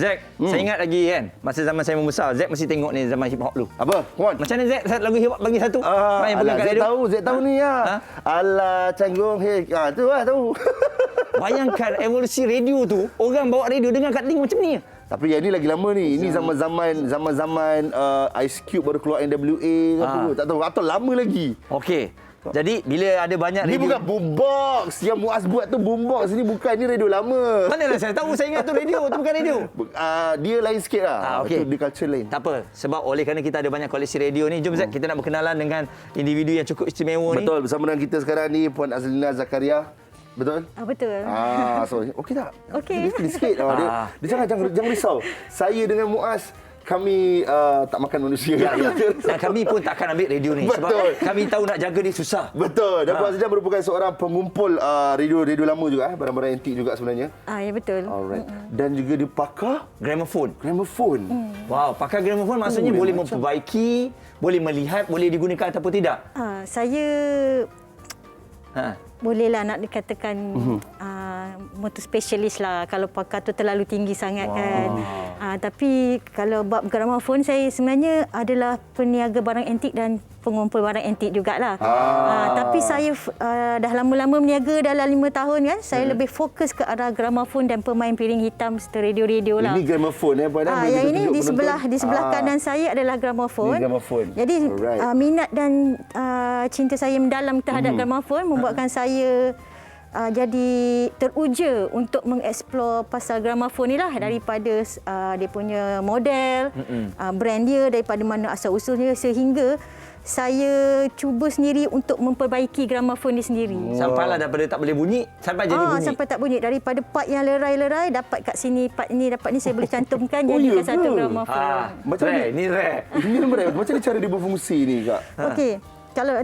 Zack, saya ingat lagi kan, masa zaman saya membesar, Zack mesti tengok ni zaman hip hop dulu. Apa? Come on. Macam mana Zack lagu hip hop bagi satu? Main pegang kat radio. Zack tahu ni ya. Alah canggung tu lah tahu. Bayangkan evolusi radio tu, orang bawa radio dengar kat link macam ni. Tapi yang ni lagi lama ni. Ini zaman-zaman Ice Cube baru keluar NWA ke apa. Tak tahu atau lama lagi. Okey. Jadi bila ada banyak Ni radio, bukan boombox. Yang Muaz buat tu boombox. Ni bukan, ni radio lama. manalah saya tahu, saya ingat tu radio, tu bukan radio. Dia lain sikit lah. Okey. Itu dia culture lain. Tak apa, sebab oleh kerana kita ada banyak koleksi radio ni, jom Zack kita nak berkenalan dengan individu yang cukup istimewa ni. Betul, bersama dengan kita sekarang ni Puan Azlina Zakaria. Betul? Betul. So okey tak? Okey. Dia sikit. Dia jangan risau. Saya dengan Muaz, kami tak makan manusia. Dan kami pun takkan ambil radio ni. Betul. Sebab kami tahu nak jaga dia susah. Betul. Dan Puan Azlina merupakan seorang pengumpul radio lama juga. Barang-barang antik juga sebenarnya. Ya betul. Alright. Dan juga dia pakar Gramophone. Wow, pakai gramophone maksudnya boleh memperbaiki, boleh melihat, boleh digunakan ataupun tidak. Saya bolehlah nak dikatakan motor specialist lah kalau pakar tu terlalu tinggi sangat kan. Tapi kalau bab gramofon, saya sebenarnya adalah peniaga barang antik dan pengumpul barang antik jugalah. Tapi saya dah lama-lama meniaga dalam 5 tahun kan. Saya lebih fokus ke arah gramofon dan pemain piring hitam serta radio-radio lah. Ini gramofon yang ini di sebelah kanan saya adalah gramofon. Jadi minat dan cinta saya mendalam terhadap gramofon membuatkan saya jadi teruja untuk mengeksplor pasal gramofon ni lah, daripada dia punya model, brand dia, daripada mana asal usulnya, sehingga saya cuba sendiri untuk memperbaiki gramofon ni sendiri. Sampailah daripada tak boleh bunyi sampai jadi bunyi. Sampai tak bunyi, daripada part yang lerai-lerai dapat kat sini, part ini dapat ni saya boleh cantumkan jadikan satu gramofon. Macam ni rare. Ini rare. Macam mana cara dia berfungsi ni Kak? Okey. Kalau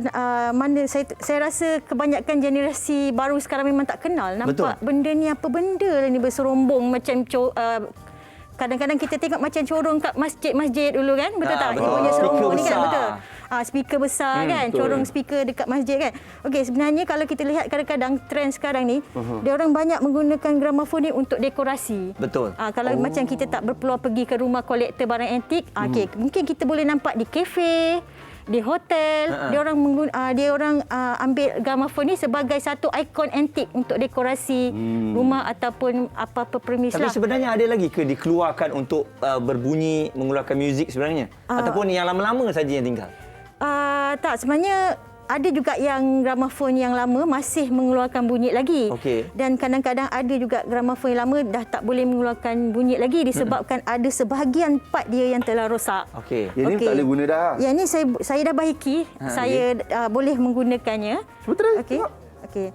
mana saya rasa kebanyakan generasi baru sekarang memang tak kenal. Nampak benda ni apa benda ni berserombong macam kadang-kadang kita tengok macam corong kat masjid-masjid dulu kan, betul tak? Dia punya serombong ni kan, betul. Speaker besar kan, corong speaker dekat masjid kan. Okey, sebenarnya kalau kita lihat kadang-kadang trend sekarang ni, dia orang banyak menggunakan gramofon ni untuk dekorasi. Betul. Kalau macam kita tak berpeluang pergi ke rumah kolektor barang antik, okey, mungkin kita boleh nampak di kafe, di hotel, dia orang ambil gramofon ni sebagai satu ikon antik untuk dekorasi rumah ataupun apa-apa premis lah. Tapi sebenarnya ada lagi ke dikeluarkan untuk berbunyi, mengeluarkan muzik sebenarnya? Ataupun yang lama-lama saja yang tinggal? Tak, sebenarnya ada juga yang gramofon yang lama masih mengeluarkan bunyi lagi. Dan kadang-kadang ada juga gramofon yang lama dah tak boleh mengeluarkan bunyi lagi disebabkan ada sebahagian part dia yang telah rosak. Yang ni tak boleh guna dah. Yang ni saya dah baiki. Saya boleh menggunakannya. Betul. Okey.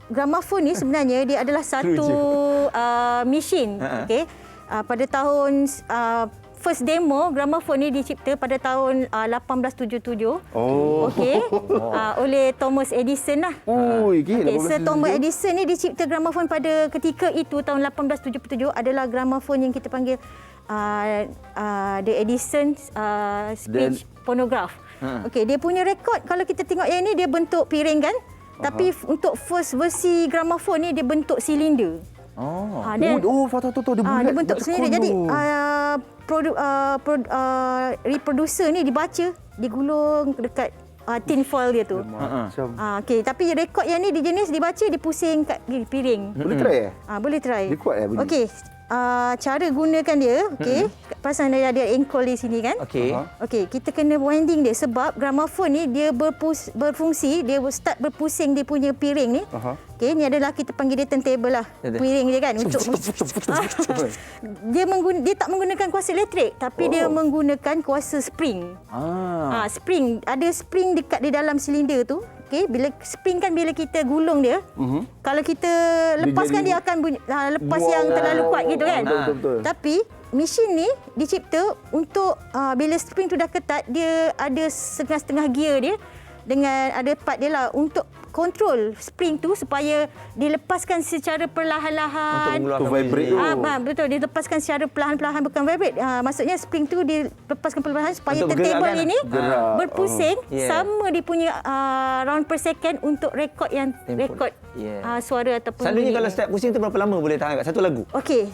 Gramofon ni sebenarnya dia adalah satu mesin. Pada tahun first demo gramofon ni dicipta pada tahun 1877. Oleh Thomas Edison lah. Sir Thomas Edison ni dicipta gramofon pada ketika itu tahun 1877 adalah gramofon yang kita panggil the Edison speech phonograph. Dia punya rekod kalau kita tengok yang ni dia bentuk piring kan. Tapi untuk first versi gramofon ni dia bentuk silinder. Dia bentuk sendiri. Jadi reproducer ni dibaca, digulung dekat tin foil dia tu. Tapi rekod yang ni jenis dibaca, dipusing kat piring. Boleh try boleh try. Dia kuat bunyi? Okey. Cara gunakan dia, pasal dia ada ankle di sini kan. Okey, kita kena winding dia sebab gramofon ni dia berfungsi, dia start berpusing dia punya piring ni. Ni adalah kita panggil dia turntable lah. Piring dia kan untuk dia tak menggunakan kuasa elektrik tapi dia menggunakan kuasa spring. Spring, ada spring dekat di dalam silinder tu. Bila spring kan bila kita gulung dia, kalau kita lepaskan dia akan lepas yang terlalu kuat gitu kan. Tapi mesin ni dicipta untuk bila spring tu dah ketat, dia ada setengah-setengah gear dia. dengan ada part dia lah untuk kontrol spring tu supaya dilepaskan secara perlahan-lahan. Untuk vibrate tu. Betul, dilepaskan secara perlahan-lahan, bukan vibrate. Maksudnya spring tu dilepaskan perlahan supaya untuk turntable bergerak, ini berpusing Yeah. sama dia punya round per second untuk rekod yang rekod suara ataupun Selalunya bunyi kalau ni. step pusing tu berapa lama boleh tahan kat satu lagu? Okey,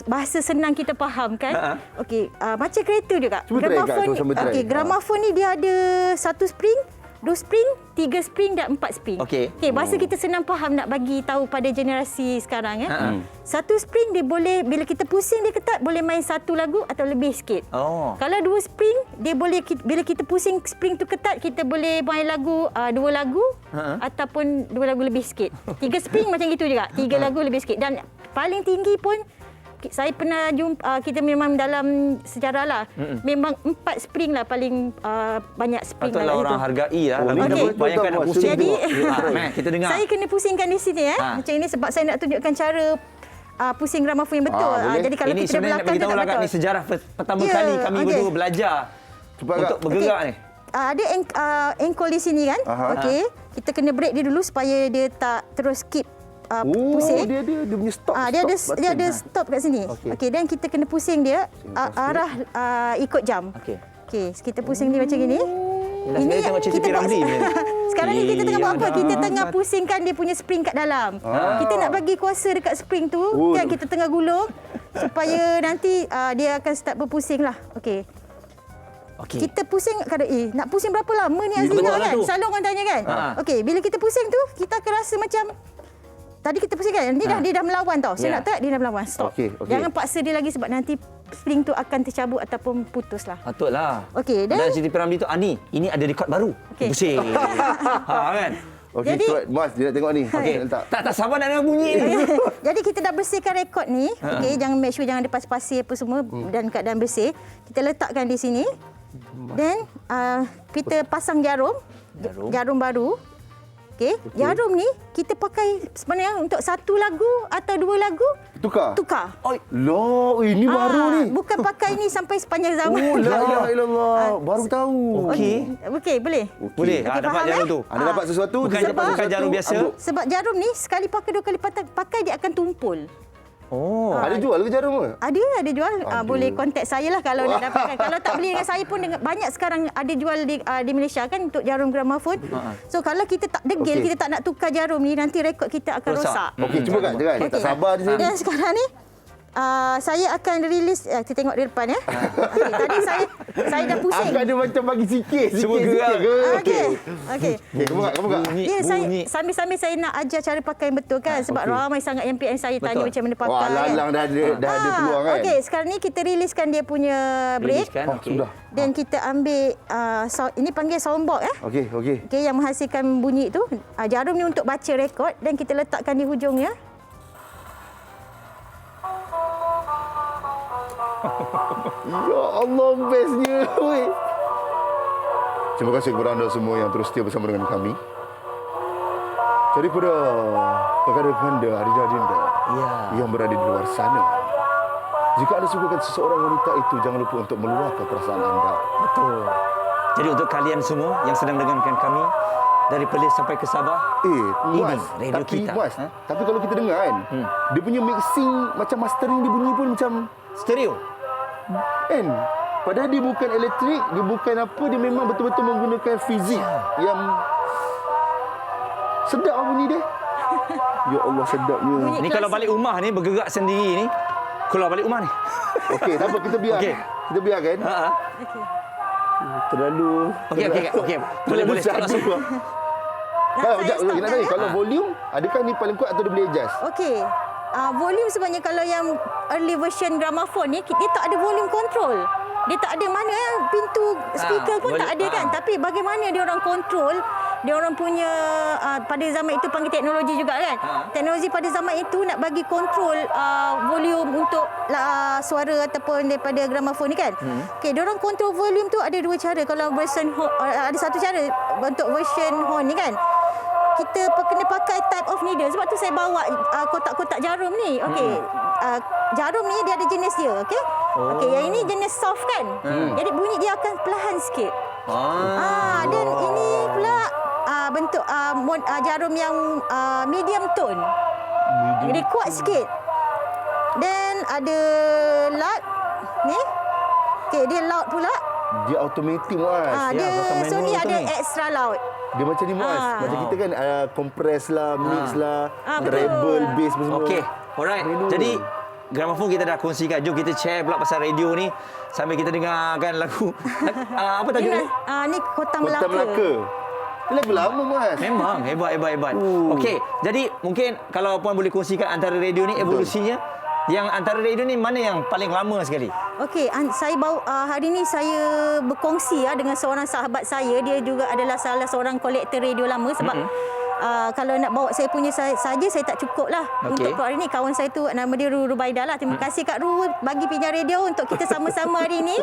bahasa senang kita faham kan? Okey, macam kereta juga. Cuba try Kak, cuba sambil try. Okey, gramafon ni dia ada 1 spring, 2 spring, 3 spring dan 4 spring. Okey. Bahasa kita senang faham nak bagi tahu pada generasi sekarang ya. 1 spring dia boleh bila kita pusing dia ketat boleh main 1 lagu atau lebih sikit. Kalau 2 spring dia boleh bila kita pusing spring tu ketat kita boleh main lagu 2 lagu ataupun 2 lagu lebih sikit. 3 spring macam gitu juga. 3 lagu lebih sikit dan paling tinggi pun saya pernah jumpa, kita memang dalam sejarah lah, memang 4 spring lah paling banyak spring. Patutlah orang hargai lah. Bayangkan nak pusing Jadi, tu. Kita dengar. Saya kena pusingkan di sini macam ini sebab saya nak tunjukkan cara pusing gramafon yang betul. Jadi kalau ini kita sebenarnya nak belakang bagi tahu tak lah Kak, betul. ni sejarah pertama kali kami berdua belajar untuk bergerak ni. Ada ankle di sini kan. Okey, kita kena break dia dulu supaya dia tak terus keep pusing. Dia punya stop. Dia ada stop kat sini. Okey, dan kita kena pusing dia arah ikut jam. Okey, kita pusing dia macam gini. Ini tengok cerita Piramli ni. Sekarang ni kita tengah buat apa? Kita tengah pusingkan dia punya spring kat dalam. Kita nak bagi kuasa dekat spring tu, kan kita tengah gulung supaya nanti dia akan start berpusing lah. Okey. Kita pusing kadang nak pusing berapa lama ni Azlina kan? Selalu orang tanya kan? Okey, bila kita pusing tu, kita akan rasa macam tadi kita pusing kan, dia dah melawan tau. Saya nak tak dia dah melawan. Stop. Jangan paksa dia lagi sebab nanti spring tu akan tercabut ataupun putus lah. Patutlah. Okey, dan Siti Piramli tu ini ada rekod baru. Pusing. Kan? Okey, Jadi- Mas dia nak tengok ni. Okey. Tak sabar nak dengar bunyi ni. jadi kita dah bersihkan rekod ni. Okey, jangan make sure jangan ada pasir-pasir apa semua dan keadaan bersih. Kita letakkan di sini. Dan kita pasang jarum baru. Okey, jarum ni kita pakai sebenarnya untuk 1 lagu atau 2 lagu tukar. Loh, ini baru ni. Bukan pakai ni sampai sepanjang zaman. Oh, la ilaha illallah. Baru tahu. Okey, boleh. Boleh. Dapat faham, jarum tu. Ada dapat sesuatu? Bukan jarum biasa. Sebab jarum ni sekali pakai 2 kali pakai dia akan tumpul. Ada jual ke jarum ke? Ada jual. Boleh kontak saya lah kalau nak dapatkan. Kalau tak beli dengan saya pun banyak sekarang ada jual di Malaysia kan untuk jarum gramafon. So kalau kita tak degil, kita tak nak tukar jarum ni, nanti rekod kita akan rosak. Okey, cuba Kak. Jangan. Tak sabar di sini. Dan sekarang ni saya akan release, kita tengok di depan ya. Okey, tadi saya dah pusing. Aku ada macam bagi sikit. Semua gerak. Okey. Kamu Kak. Ya, sambil-sambil saya nak ajar cara pakai yang betul kan sebab ramai sangat yang PM saya tanya macam mana pakai. Wah, lalang dah ada peluang kan. Okey, sekarang ni kita riliskan dia punya break. Sudah. Dan kita ambil ini panggil soundbox Okey. Okey, yang menghasilkan bunyi tu. Jarum ni untuk baca rekod dan kita letakkan di hujungnya. Ya Allah, bestnya. Terima kasih kepada anda semua yang terus setia bersama dengan kami. Daripada kekanda adinda yang berada di luar sana. Jika anda sukakan seseorang wanita itu, jangan lupa untuk meluahkan perasaan anda. Betul. Jadi untuk kalian semua yang sedang dengarkan kami dari Perlis sampai ke Sabah, Mas, radio kita. Mas, tapi kalau kita dengar kan, dia punya mixing macam mastering dia bunyi pun macam stereo. kan. Padahal dia bukan elektrik, dia bukan apa, dia memang betul-betul menggunakan fizik yang sedap bunyi dia. Ya Allah, sedapnya. Ni kalau balik rumah ni bergerak sendiri ni, keluar balik rumah ni. Okey, tak apa, kita biar. Okey. Kita biarkan. Okey. Terlalu. Okey. Boleh stop langsung. Sekejap, nak tanya, kalau volume, adakah ni paling kuat atau dia boleh adjust? Okey. Volume sebenarnya kalau yang early version gramafon ni dia tak ada volume control. Dia tak ada mana pintu speaker pun tak ada kan. Tapi bagaimana dia orang control, dia orang punya pada zaman itu panggil teknologi juga kan. Teknologi pada zaman itu nak bagi control volume untuk suara ataupun daripada gramafon ni kan. Okey, dia orang control volume tu ada 2 cara. Kalau version ada satu cara untuk version horn ni kan. Kita kena pakai type of needle. Sebab tu saya bawa kotak-kotak jarum ni. Okey. Jarum ni dia ada jenis dia, okey? Okey, yang ini jenis soft kan. Jadi bunyi dia akan perlahan sikit. Dan ini pula bentuk jarum yang medium tone. Jadi kuat sikit. Dan ada loud ni. Okey, dia loud pula. Dia automatic Muaz. So ni ada extra loud. Dia macam ni Muaz. Macam kita kan compress lah, mix lah, treble, bass semua. Okey. Alright. Jadi gramafon kita dah kongsikan. Jom kita share pula pasal radio ni sambil kita dengarkan lagu. Apa tajuk ni? Ni Kota Kota Melaka. Lagu lama Muaz. Memang hebat. Okey. Jadi mungkin kalau puan boleh kongsikan antara radio ni evolusinya. Yang antara radio ni mana yang paling lama sekali? Okey, saya hari ni saya berkongsi dengan seorang sahabat saya. Dia juga adalah salah seorang kolektor radio lama sebab kalau nak bawa saya punya saja saya tak cukup lah. Untuk hari ni kawan saya tu nama dia Rubaida lah. Terima kasih Kak Ru bagi pinjam radio untuk kita sama-sama hari ni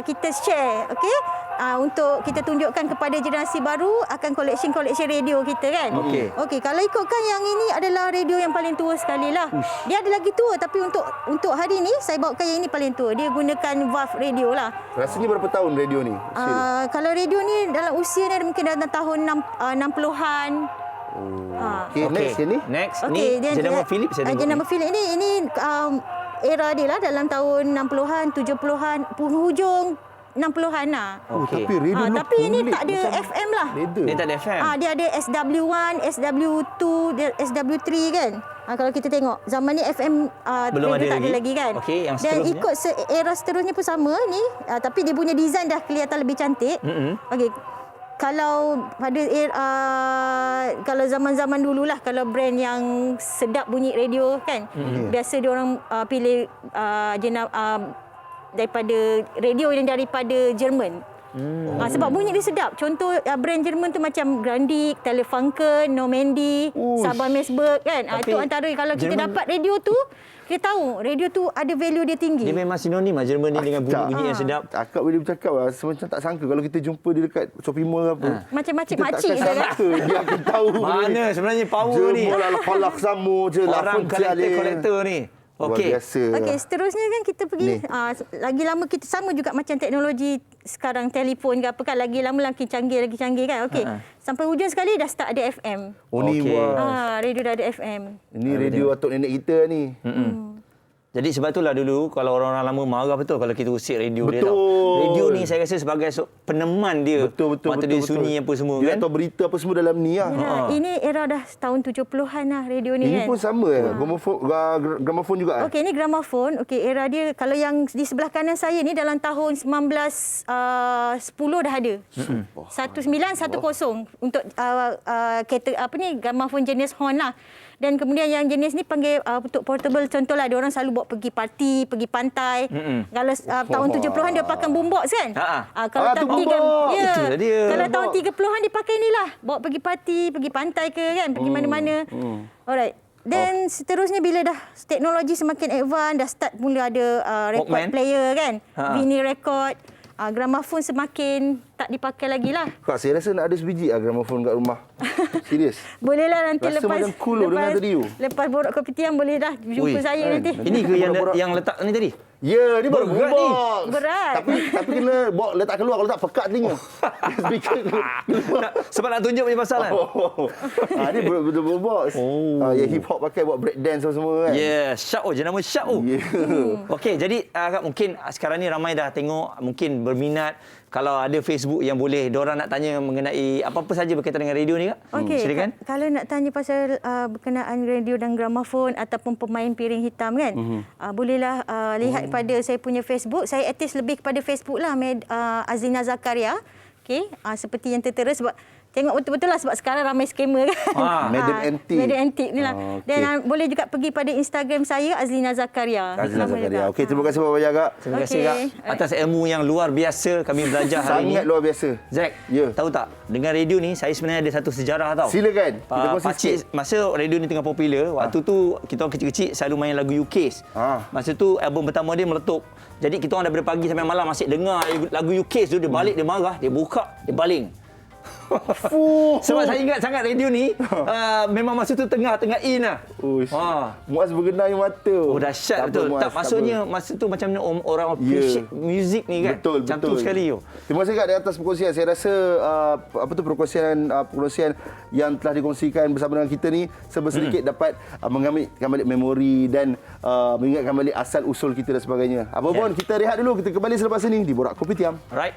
kita share, okey? Untuk kita tunjukkan kepada generasi baru akan collection radio kita kan. Okey, kalau ikutkan yang ini adalah radio yang paling tua sekali lah. Dia ada lagi tua tapi untuk hari ni saya bawakan yang ini paling tua. Dia gunakan valve radio lah. Rasanya berapa tahun radio ni? Kalau radio ni dalam usia ni mungkin dalam tahun 60-an. Okey, next ni. Next ni jenama Philips saya tengok. Jenama Philips ini era dia lah dalam tahun 60-an, 70-an, penghujung 60-an lah. Tapi radio tapi ini tak ada FM lah. Dia tak ada FM. Dia ada SW1, SW2, SW3 kan. Kalau kita tengok zaman ni FM belum ada tak ada lagi kan. Yang dan ikut era seterusnya pun sama ni, tapi dia punya design dah kelihatan lebih cantik. Okey. Kalau pada kalau zaman-zaman dululah kalau brand yang sedap bunyi radio kan, biasa dia orang pilih daripada radio yang daripada Jerman. Sebab bunyi dia sedap. Contoh brand Jerman tu macam Grundig, Telefunken, Normandy, Saba-Mesburg kan. Itu antara kalau kita dapat radio tu, kita tahu radio tu ada value dia tinggi. Dia memang sinonim lah Jerman ni dengan bunyi yang sedap. Akak boleh bercakap lah. Macam tak sangka kalau kita jumpa dia dekat Shopping Mall apa. Macam-macam makcik dia kan. Dia akan tahu. Mana sebenarnya power ni. Jemur lah, falak samo je lah. Orang kolektor ni. Okey. Okey, seterusnya kan kita pergi lagi lama kita sama juga macam teknologi sekarang telefon ke apa kan, lagi lama lagi canggih kan. Okey. Sampai hujung sekali dah start ada FM. Radio dah ada FM. Ini radio atuk nenek kita ni. Jadi sebab itulah dulu kalau orang-orang lama marah betul kalau kita usik radio dia tau. Radio ni saya rasa sebagai peneman dia. Betul. Dia sunyi apa semua dia kan. Dia tahu berita apa semua dalam ni lah. Ini era dah tahun 70-an lah radio ni ini kan. Ini pun sama gramafon juga. Okey, ni gramafon. Okey, era dia kalau yang di sebelah kanan saya ni dalam tahun 1910 dah ada. 1910 untuk gramafon jenis horn lah. Dan kemudian yang jenis ni panggil untuk portable, contohlah dia orang selalu bawa pergi parti, pergi pantai. Kalau tahun 70-an dia pakai boombox kan? Kalau tahun kalau tahun 30-an dia pakai inilah, bawa pergi parti, pergi pantai ke kan, pergi mana-mana. Alright. Dan seterusnya bila dah teknologi semakin advance, dah start mula ada record player kan, vinyl record. Gramafon semakin tak dipakai lagi lah. Kak, saya rasa nak ada sebiji gramafon kat rumah. Serius. Bolehlah nanti rasa macam cool dengar tadi tu. Lepas borak kopi tiam boleh dah jumpa saya nanti. Ini ke yang letak ni tadi? Ya, ni baru box. Berat. Tapi kena letak keluar, kalau tak pekat telinga. Speaker sebab nak tunjuk punya pasal kan. Ni betul-betul box. Yang hip hop pakai buat break dance semua kan. Ya, Syak jenama Syak. Okey, jadi mungkin sekarang ni ramai dah tengok, mungkin berminat. Kalau ada Facebook yang boleh diorang nak tanya mengenai apa-apa saja berkaitan dengan radio ni Kak. Okey. Silakan. Kalau nak tanya pasal berkenaan radio dan gramafon ataupun pemain piring hitam kan, bolehlah lihat pada saya punya Facebook. Saya aktif lebih kepada Facebook lah, Azlina Zakaria. Okey, seperti yang tertera sebab tengok betul-betul lah sebab sekarang ramai skamer kan. Medium antik ni lah. Dan boleh juga pergi pada Instagram saya, Azlina Zakaria. Azlina Zakaria. Okey, terima kasih banyak Kak. Terima kasih Kak atas ilmu yang luar biasa kami belajar hari ini. Sangat luar biasa. Zack, tahu tak? Dengan radio ni saya sebenarnya ada satu sejarah tau. Silakan. Kita pakcik masa radio ni tengah popular, waktu tu kita orang kecil-kecil selalu main lagu UK's. Masa tu album pertama dia meletup. Jadi kita orang daripada pagi sampai malam asyik dengar lagu UK's tu, dia balik dia marah, dia buka, dia baling. Sebab saya ingat sangat radio ni memang masa tu tengah in lah. Muaz bergenang air mata. Oh dahsyat betul. Tak maksudnya masa tu macam mana orang appreciate music ni kan. Betul. Cantik sekali. Terima kasih Kak di atas perkongsian. Saya rasa perkongsian yang telah dikongsikan bersama dengan kita ni sedikit dapat mengambilkan balik memori dan mengingatkan balik asal usul kita dan sebagainya. Apa pun kita rehat dulu, kita kembali selepas ini di Borak Kopitiam. Right.